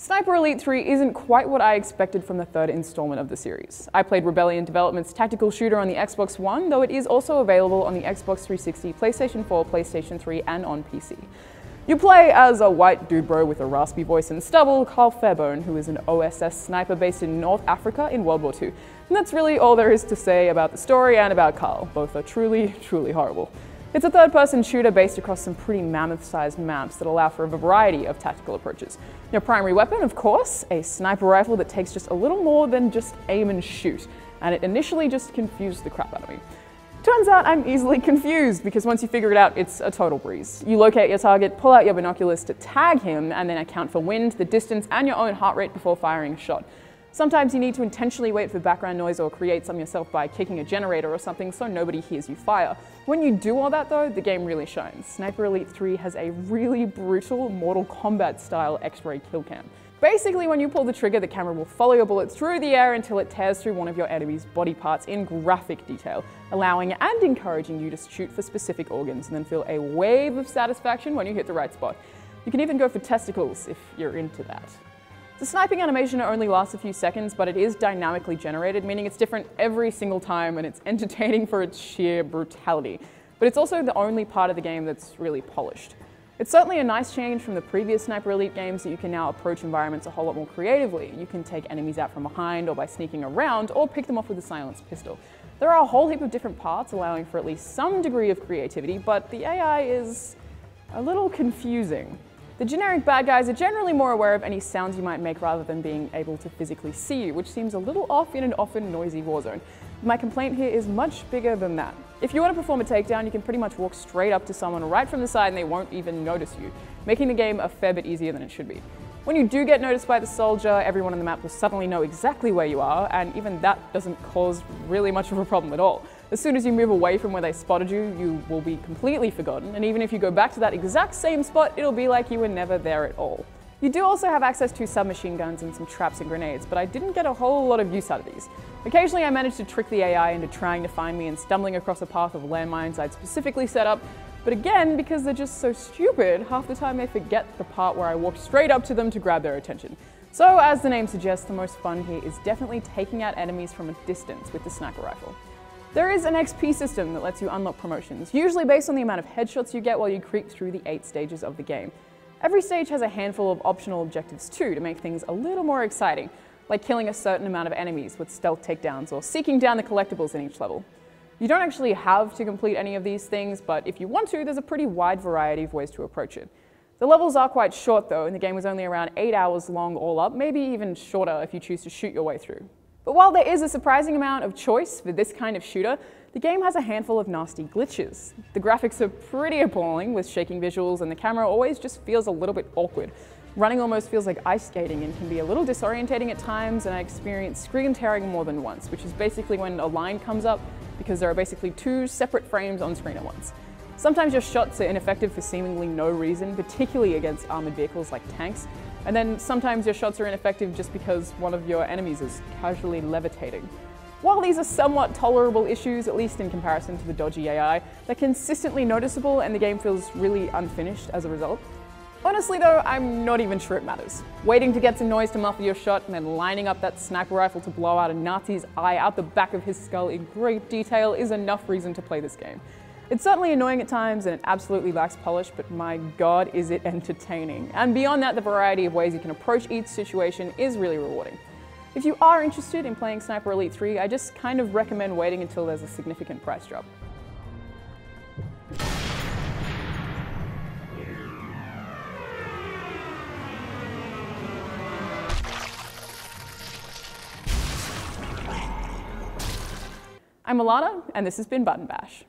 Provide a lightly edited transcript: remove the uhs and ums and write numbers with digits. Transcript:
Sniper Elite 3 isn't quite what I expected from the third installment of the series. I played Rebellion Development's tactical shooter on the Xbox One, though it is also available on the Xbox 360, PlayStation 4, PlayStation 3, and on PC. You play as a white dude bro with a raspy voice and stubble, Carl Fairbairn, who is an OSS sniper based in North Africa in World War II. And that's really all there is to say about the story and about Carl. Both are truly, truly horrible. It's a third-person shooter based across some pretty mammoth-sized maps that allow for a variety of tactical approaches. Your primary weapon, of course, a sniper rifle that takes just a little more than just aim and shoot, and it initially just confused the crap out of me. Turns out I'm easily confused, because once you figure it out, it's a total breeze. You locate your target, pull out your binoculars to tag him, and then account for wind, the distance, and your own heart rate before firing a shot. Sometimes you need to intentionally wait for background noise or create some yourself by kicking a generator or something so nobody hears you fire. When you do all that though, the game really shines. Sniper Elite 3 has a really brutal Mortal Kombat style X-ray kill cam. Basically, when you pull the trigger, the camera will follow your bullet through the air until it tears through one of your enemy's body parts in graphic detail, allowing and encouraging you to shoot for specific organs and then feel a wave of satisfaction when you hit the right spot. You can even go for testicles if you're into that. The sniping animation only lasts a few seconds, but it is dynamically generated, meaning it's different every single time and it's entertaining for its sheer brutality. But it's also the only part of the game that's really polished. It's certainly a nice change from the previous Sniper Elite games that you can now approach environments a whole lot more creatively. You can take enemies out from behind or by sneaking around, or pick them off with a silenced pistol. There are a whole heap of different parts allowing for at least some degree of creativity, but the AI is a little confusing. The generic bad guys are generally more aware of any sounds you might make rather than being able to physically see you, which seems a little off in an often noisy war zone. My complaint here is much bigger than that. If you want to perform a takedown, you can pretty much walk straight up to someone right from the side and they won't even notice you, making the game a fair bit easier than it should be. When you do get noticed by the soldier, everyone on the map will suddenly know exactly where you are, and even that doesn't cause really much of a problem at all. As soon as you move away from where they spotted you, you will be completely forgotten, and even if you go back to that exact same spot, it'll be like you were never there at all. You do also have access to submachine guns and some traps and grenades, but I didn't get a whole lot of use out of these. Occasionally I managed to trick the AI into trying to find me and stumbling across a path of landmines I'd specifically set up, but again, because they're just so stupid, half the time they forget the part where I walked straight up to them to grab their attention. So as the name suggests, the most fun here is definitely taking out enemies from a distance with the sniper rifle. There is an XP system that lets you unlock promotions, usually based on the amount of headshots you get while you creep through the 8 stages of the game. Every stage has a handful of optional objectives too to make things a little more exciting, like killing a certain amount of enemies with stealth takedowns or seeking down the collectibles in each level. You don't actually have to complete any of these things, but if you want to, there's a pretty wide variety of ways to approach it. The levels are quite short though, and the game was only around 8 hours long all up, maybe even shorter if you choose to shoot your way through. But while there is a surprising amount of choice for this kind of shooter, the game has a handful of nasty glitches. The graphics are pretty appalling with shaking visuals, and the camera always just feels a little bit awkward. Running almost feels like ice skating and can be a little disorientating at times, and I experienced screen tearing more than once, which is basically when a line comes up because there are basically 2 separate frames on screen at once. Sometimes your shots are ineffective for seemingly no reason, particularly against armored vehicles like tanks, and then sometimes your shots are ineffective just because one of your enemies is casually levitating. While these are somewhat tolerable issues, at least in comparison to the dodgy AI, they're consistently noticeable and the game feels really unfinished as a result. Honestly though, I'm not even sure it matters. Waiting to get some noise to muffle your shot and then lining up that sniper rifle to blow out a Nazi's eye out the back of his skull in great detail is enough reason to play this game. It's certainly annoying at times and it absolutely lacks polish, but my god is it entertaining. And beyond that, the variety of ways you can approach each situation is really rewarding. If you are interested in playing Sniper Elite 3, I just kind of recommend waiting until there's a significant price drop. I'm Alana, and this has been Button Bash.